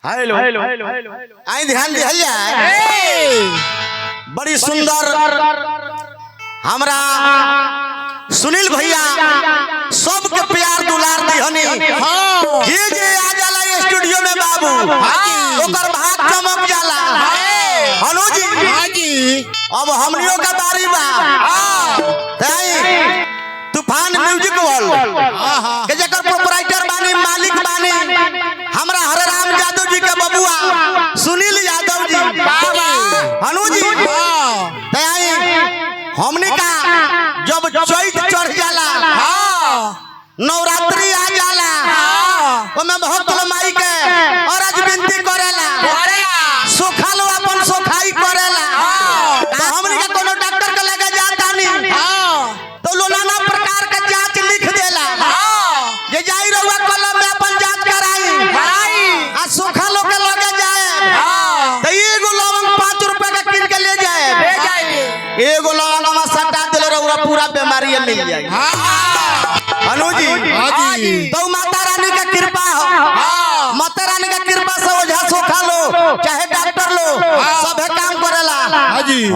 Hello आई ध्यान दिया बड़ी सुंदर हमरा सुनील भैया सबके प्यार दुलार दिहनी जे आ जाला स्टूडियो में बाबू ओकर भाग चमक जाला। हनु जी अब हमनियों का बारी बा तूफान म्यूजिक वर्ल्ड के जेकर प्रोपराइटर बानी मालिक बानी हमरा हरे राम यादव जी के बबुआ सुनील यादव जी हनु जी हमने का जब चैत चढ़ जाला नवरात्रि आ जाला ओमे बहुत माई के और आज विनती करेला सोखा लो अपन सोखाई करेला तो हमने का कोनो डॉक्टर के लगे जाता नहीं तो लो नाना प्रकार के जांच लिख देला जे जाई रहुआ कलम में अपन जांच कराई आ सोखा लो के लगे जाए तो एगो लवंग 5 रुपए का किन के ले जाए एगो लवंगवा सटा देले रहुआ पूरा बीमारी मिल जाए। हनु जी तो माता रानी का कृपा हो माता रानी का कृपा से ओझा सोखा लो चाहे डॉक्टर लो सब काम करेला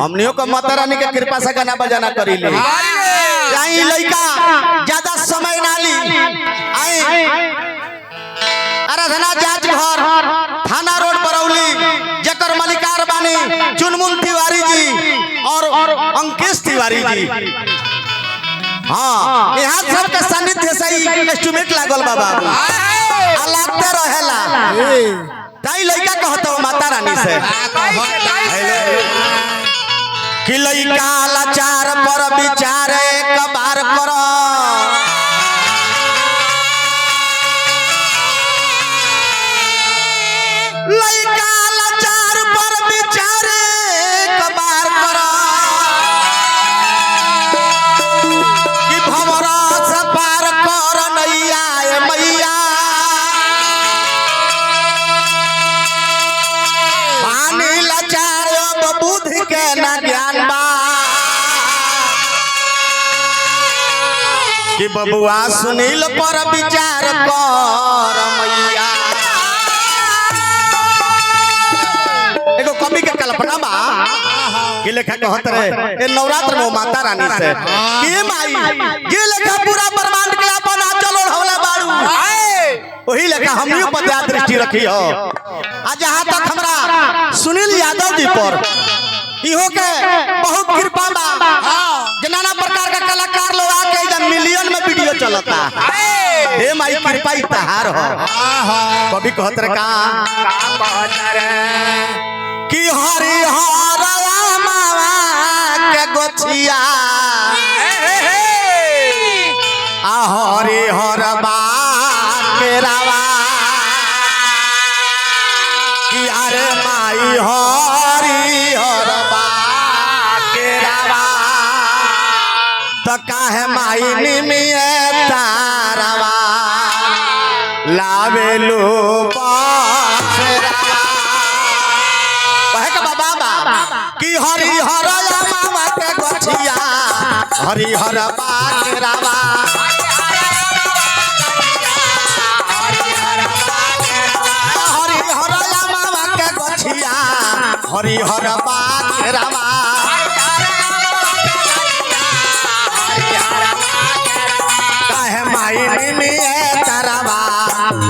हमनियों को माता रानी के कृपा से गाना बजाना करी ले आई लइका ज्यादा समय ना ली आई आराधना जांच घर थाना रोड बरौली जकर मलिकार बानी चुनमुन तिवारी जी और अंकेश तिवारी जी। हाँ यहाँ सबके सानिध्य से ही एस्टिमेट लागल बाबा लागते रहेला ताई लइका कहतो माता रानी से कि लइका लाचार पर विचार एक बार करो लइका लाचार पर विचार एक बार करो कि भंवरा से पार कर नैया ए मैया पानी लाचार बुद्धि के न ज्ञान बा कि बबुआ सुनील पर विचार कर मैया। एगो कवि के कल्पना बा कि लेखा कहत रहे ए नवरात्र में माता रानी से कि माई जे लेखा पूरा ब्रह्मांड के अपन आंचल ओढ़ौले बाड़ू वही लेखा हमनियो पर दया दृष्टि रखी हो आ जहां तक हमरा सुनील यादव जी पर इहो के बहुत कृपा बा जे नाना प्रकार का कलाकार लोग आके जब मिलियन में वीडियो चलता हे माई कृपा इतहार हो कभी कहत रे का कि हरि हर मावा के गोछिया आ हरि हर बा के रावा कि अरे माई हरि हर बा के रावा तो काहे माई निमिए तारावा लावेलू बासरा कि हरि हर मामा के गोछिया हरि हर बागरावा हरि हर मामा के गोछिया हरि हर बागरावा काहे माई निमिए तारावा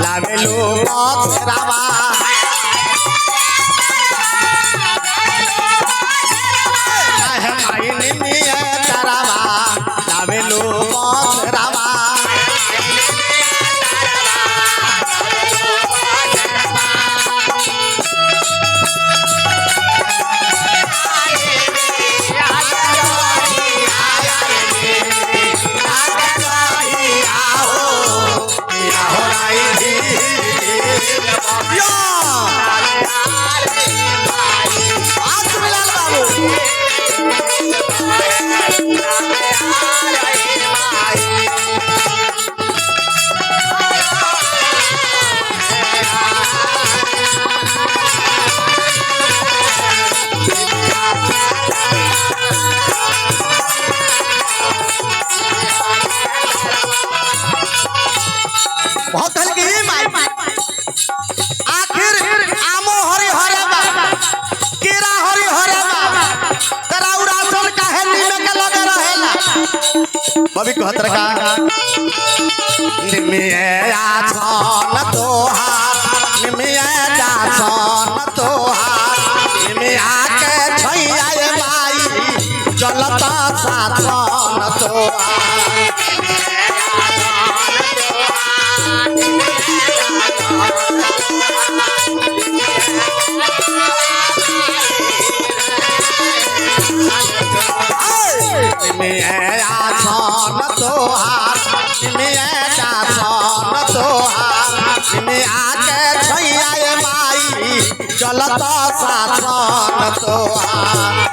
लावेलू बागरावा Yo! खतर का निमिया आसन तोहार निमिया आसन तोहार निमिया के छैया माई चलत सासन तोहार आसन तोहार आसन तोहार आके छैया माई चलत सासन तोहार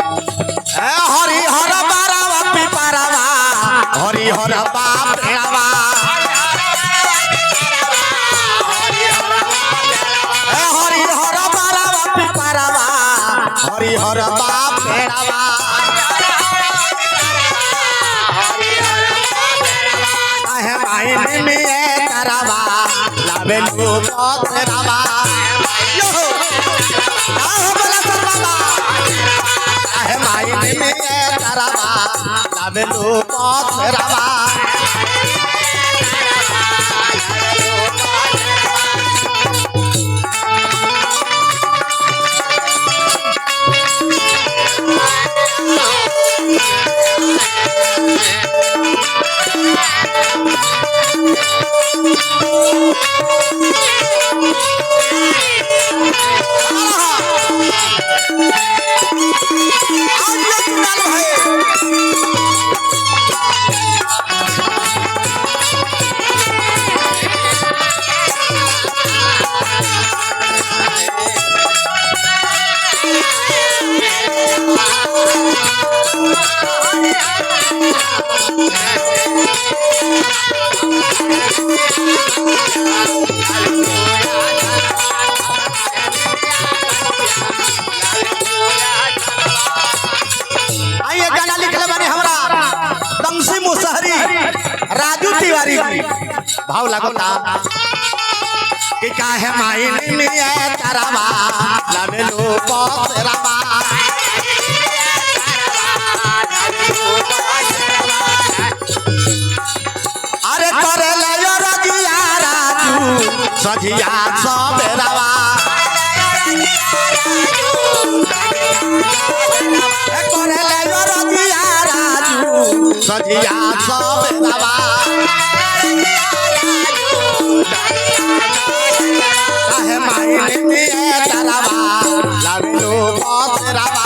हरि हर बारावा पिपरावा हरि हर बाप पेड़ावा हरि हर बारावा पिपरावा हरि हर बाप पेड़ावा आहे माई निमिए करावा लावे लो तेरावा यो आहो बोला सरबाबा आहे माई निमिए करावा लावे लो तेरावा राजू तिवारी भाव लगता कि काहे माई निमिया करावा लावे लो तेरावा अरे करे ले रजिया राजू सजिया सबेरावा करे ले रजिया राजू सजिया सबेरावा काहे माई निमिया करावा लावे लो तेरावा